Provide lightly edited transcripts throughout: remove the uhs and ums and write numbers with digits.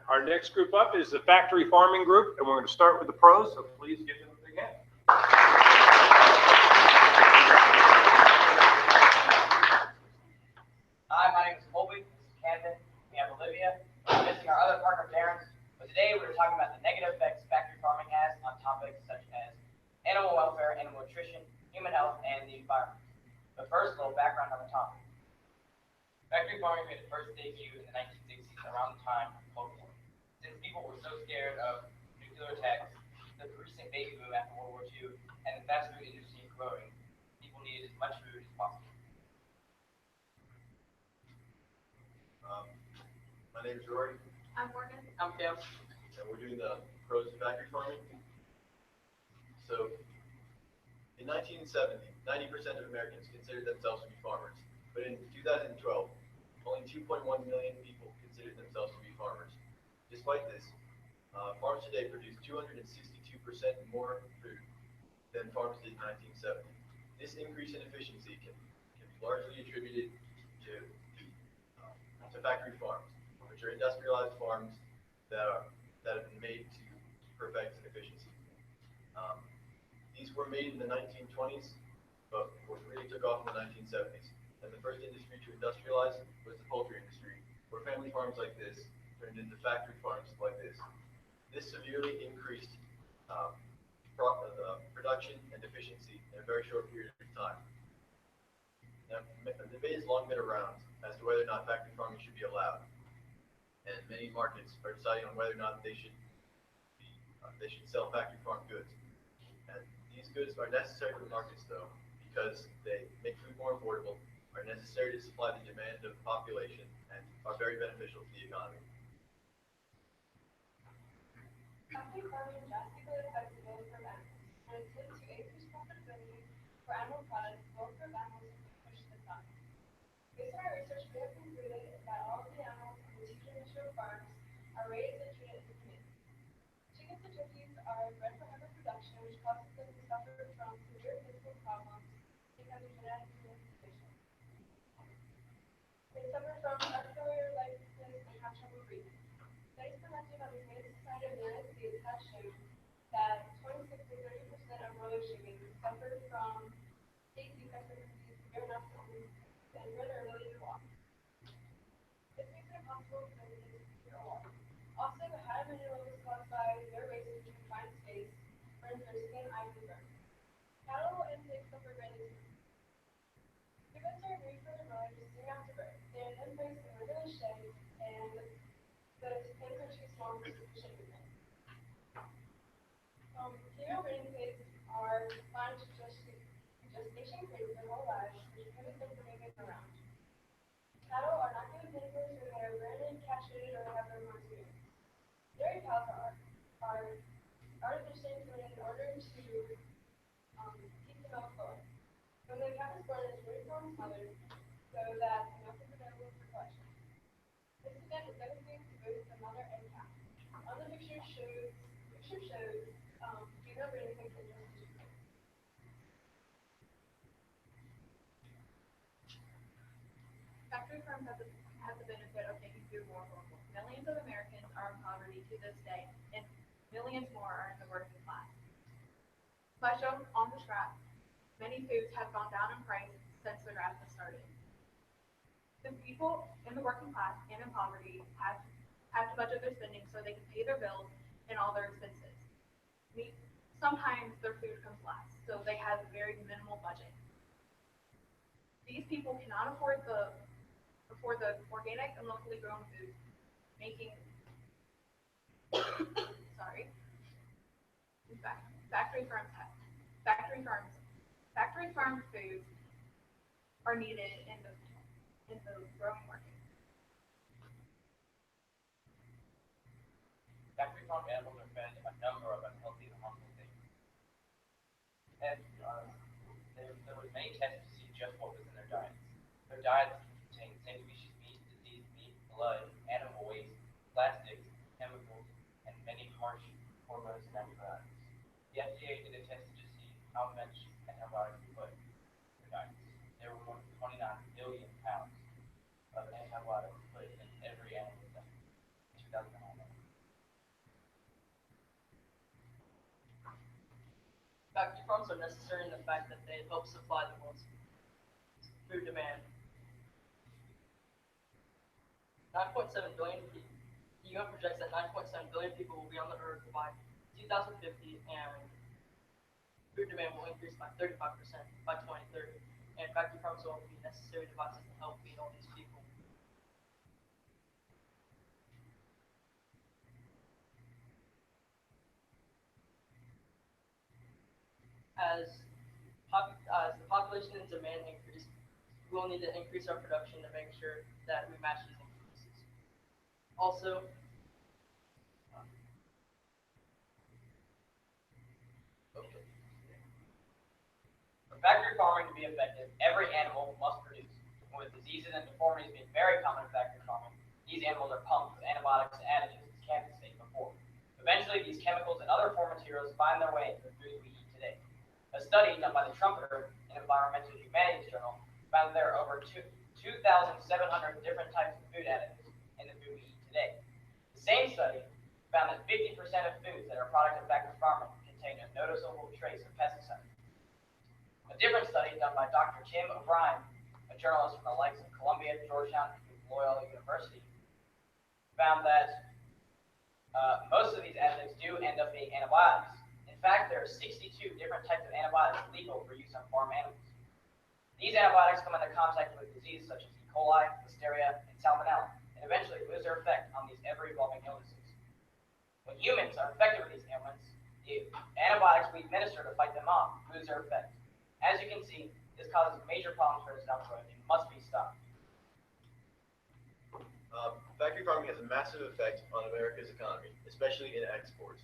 Our next group up is the Factory Farming Group, and we're going to start with the pros, so please give them a big hand. Hi, my name is Colby. This is Camden. We have Olivia. We're missing our other partner, Darren. But today we're talking about the negative effects factory farming has on topics such as animal welfare, animal nutrition, human health, and the environment. But first, a little background on the topic. Factory farming made its first debut in the 1960s around the time of the Cold War. Since people were so scared of nuclear attacks, the recent baby boom after World War II, and the fast food industry growing, people needed as much food as possible. My name is Rory. I'm Morgan. I'm Kim. And we're doing the pros of factory farming. So, in 1970, 90% of Americans considered themselves to be farmers. But in 2012, only 2.1 million people considered themselves to be farmers. Despite this, farms today produce 262% more food than farms did in 1970. This increase in efficiency can be largely attributed to factory farms, which are industrialized farms that have been made to perfect efficiency. These were made in the 1920s, but really took off in the 1970s. And the first industry to industrialize was the poultry industry, where family farms like this turned into factory farms like this. This severely increased production and efficiency in a very short period of time. Now, the debate has long been around as to whether or not factory farming should be allowed, and many markets are deciding on whether or not they should sell factory farm goods. And these goods are necessary for markets, though, because they make food more affordable, are necessary to supply the demand of the population, and are very beneficial to the economy. Factory farming drastically affects the welfare of animals, and is linked to increased profitability for animal products, welfare of animals, and push the sun. Based on our research, we have concluded that all of the animals on the two industrial farms are raised and treated inhumanely. Chickens and turkeys are bred for hyperproduction, which causes them to suffer from severe physical problems because of genetic manipulation. They suffer from unfailure licenses and have trouble breathing. Studies conducted by the Humane Society of the United States have shown that 26 to 30% of broiler chickens suffer from gait defects and disease severe enough to injure their ability to walk. This makes it impossible for them to secure water. Also, the high immunity levels caused by their races in confined space burns their skin, eyes, and burns. Cattle and pigs suffer greatly too. Chickens are agreed for their broilers soon after birth. They are then placed in regular sheds, and the hens are too small for sufficient movement. Female breeding pigs are confined to gestation periods their whole lives, which prohibits them from moving around. Cattle are not good pickers when they are rarely castrated or have their horns removed. Dairy cows are artificially inseminated in order to keep the milk flowing. When the calf is born, it is removed from its mother so that the milk is available for collection. This event is devastating to both the mother and calf. On the picture shows female breeding pigs in gestation. Factory farms have the benefit of making food more affordable. Millions of Americans are in poverty to this day, and millions more are in the working class. As shown on this graph, many foods have gone down in price since the graph has started. The people in the working class and in poverty have to budget their spending so they can pay their bills and all their expenses. Sometimes their food comes last, so they have a very minimal budget. These people cannot afford the organic and locally grown food, making factory farm foods are needed in the growing market. Factory farm animals are fed a number of unhealthy and harmful things. And there were many tests to see just what was in their diets. Their diets contained same species meat, diseased meat, blood, animal waste, plastics, chemicals, and many harsh hormones and antibiotics. The FDA did a test to see how much antibiotics we put in their diets. There were more than 29 billion pounds of antibiotics put in every animal diet in 2009. Factory farms are necessary in the fact that they help supply the world's food demand. 9.7 billion people. The UN projects that 9.7 billion people will be on the earth by 2050, and food demand will increase by 35% by 2030. And factory farms will be necessary devices to help feed all these people. As the population and demand increase, we will need to increase our production to make sure that we match these increases. Also, For factory farming to be effective, every animal must produce. And with diseases and deformities being very common in factory farming, these animals are pumped with antibiotics and additives, as Kevin stated before. Eventually, these chemicals and other foreign materials find their way into the food we eat today. A study done by the Trumpeter in Environmental Humanities Journal found that there are over 2,700 different types of food additives in the food we eat today. The same study found that 50% of foods that are a product of factory farming contain a noticeable trace of pesticides. A different study done by Dr. Tim O'Brien, a journalist from the likes of Columbia, Georgetown, and Loyola University, found that most of these additives do end up being antibiotics. In fact, there are 62 different types of antibiotics legal for use on farm animals. These antibiotics come into contact with diseases such as E. coli, Listeria, and Salmonella, and eventually lose their effect on these ever-evolving illnesses. When humans are infected with these ailments, the antibiotics we administer to fight them off lose their effect. As you can see, this causes major problems for us down the road and must be stopped. Factory farming has a massive effect on America's economy, especially in exports.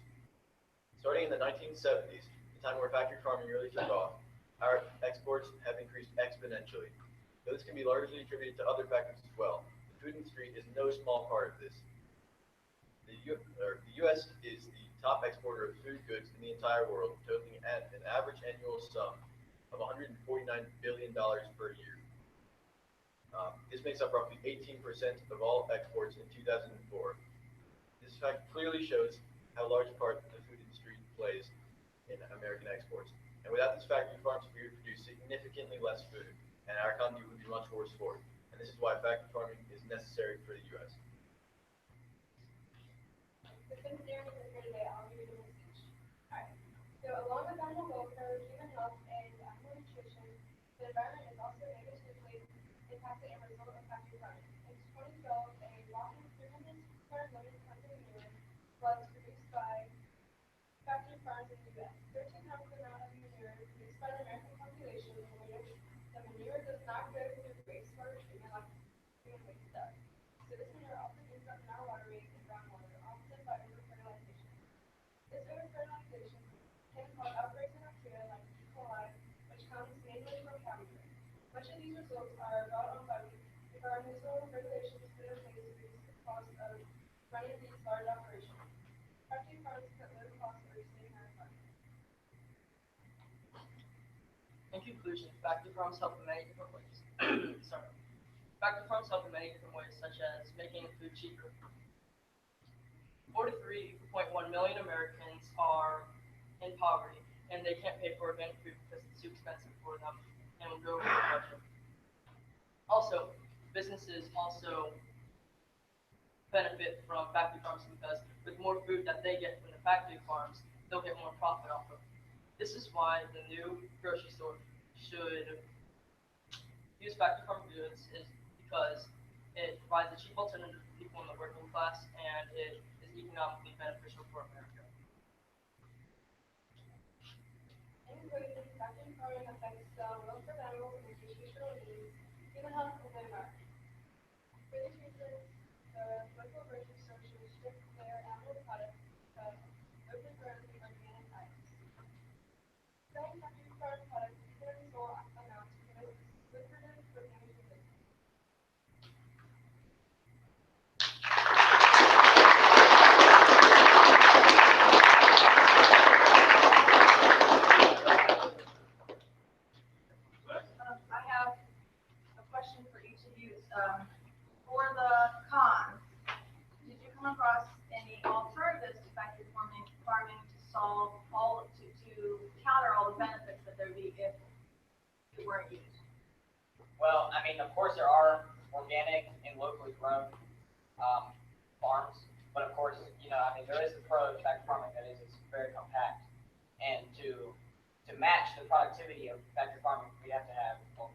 Starting in the 1970s, the time where factory farming really took off, our exports have increased exponentially. Though this can be largely attributed to other factors as well, the food industry is no small part of this. The U.S. is the top exporter of food goods in the entire world, totaling an average annual sum of $149 billion per year. This makes up roughly 18% of all exports in 2004. This fact clearly shows how large a part the food industry plays in American exports. And without these factory farms, we would produce significantly less food, and our economy would be much worse for it. And this is why factory farming is necessary for the U.S. Since Darren is here today, I'll read him a speech. Alright, so along with animal welfare, human health, and animal nutrition, the environment is also negatively impacted as a result of factory farming. In 2012, a whopping 300 million tons of manure was produced by factory farms in the U.S. 13 times the amount of manure produced by the American population, in which the manure does not go through wastewater treatment like human waste does. So this manure also ends up in our waterways and groundwater, often by over-fertilization. This over-fertilization can cause outbreaks of bacteria like E. coli, which comes mainly from cow manure. Much of these results are brought on by environmental regulations put in place to reduce the cost of running these large operations. Factory farms put low costs for saving our environment. in conclusion, factory farms help in many different ways. Factory farms help in many different ways, such as making food cheaper. 43.1 million Americans are in poverty, and they can't pay for organic food because it's too expensive for them and will go over their budget. Also, businesses also benefit from factory farms because with more food that they get from the factory farms, they'll get more profit off of it. This is why the new grocery store should use factory farm goods, is because it provides a cheap alternative for people in the working class, and it is economically beneficial for America. In conclusion, factory farming affects the welfare of animals and nutritional needs, human health, and the environment. For these reasons, the local grocery store should restrict their animal products to open-grown organic items. Selling factory farm products even in small amounts promotes lucrative for families and businesses. I have a question for each of you. For the cons, did you come across any alternatives to factory farming to solve to counter all would be if it weren't used? Well, I mean, of course, there are organic and locally grown farms, but of course, I mean, there is the pro of factory farming that is it's very compact, and to match the productivity of factory farming, we have to have a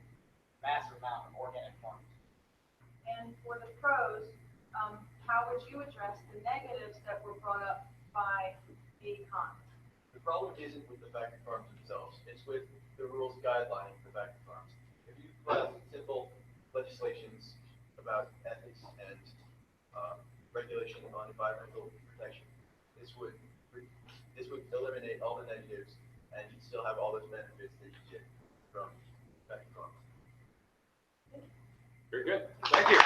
massive amount of organic farms. And for the pros, how would you address the negatives that were brought up by the cons? The problem isn't with the factory farms themselves, it's with the rules guideline for factory farms. If you put out simple legislations about ethics and regulation on environmental protection, this would eliminate all the negatives, and you'd still have all those benefits that you get from factory farms. Very good. Thank you.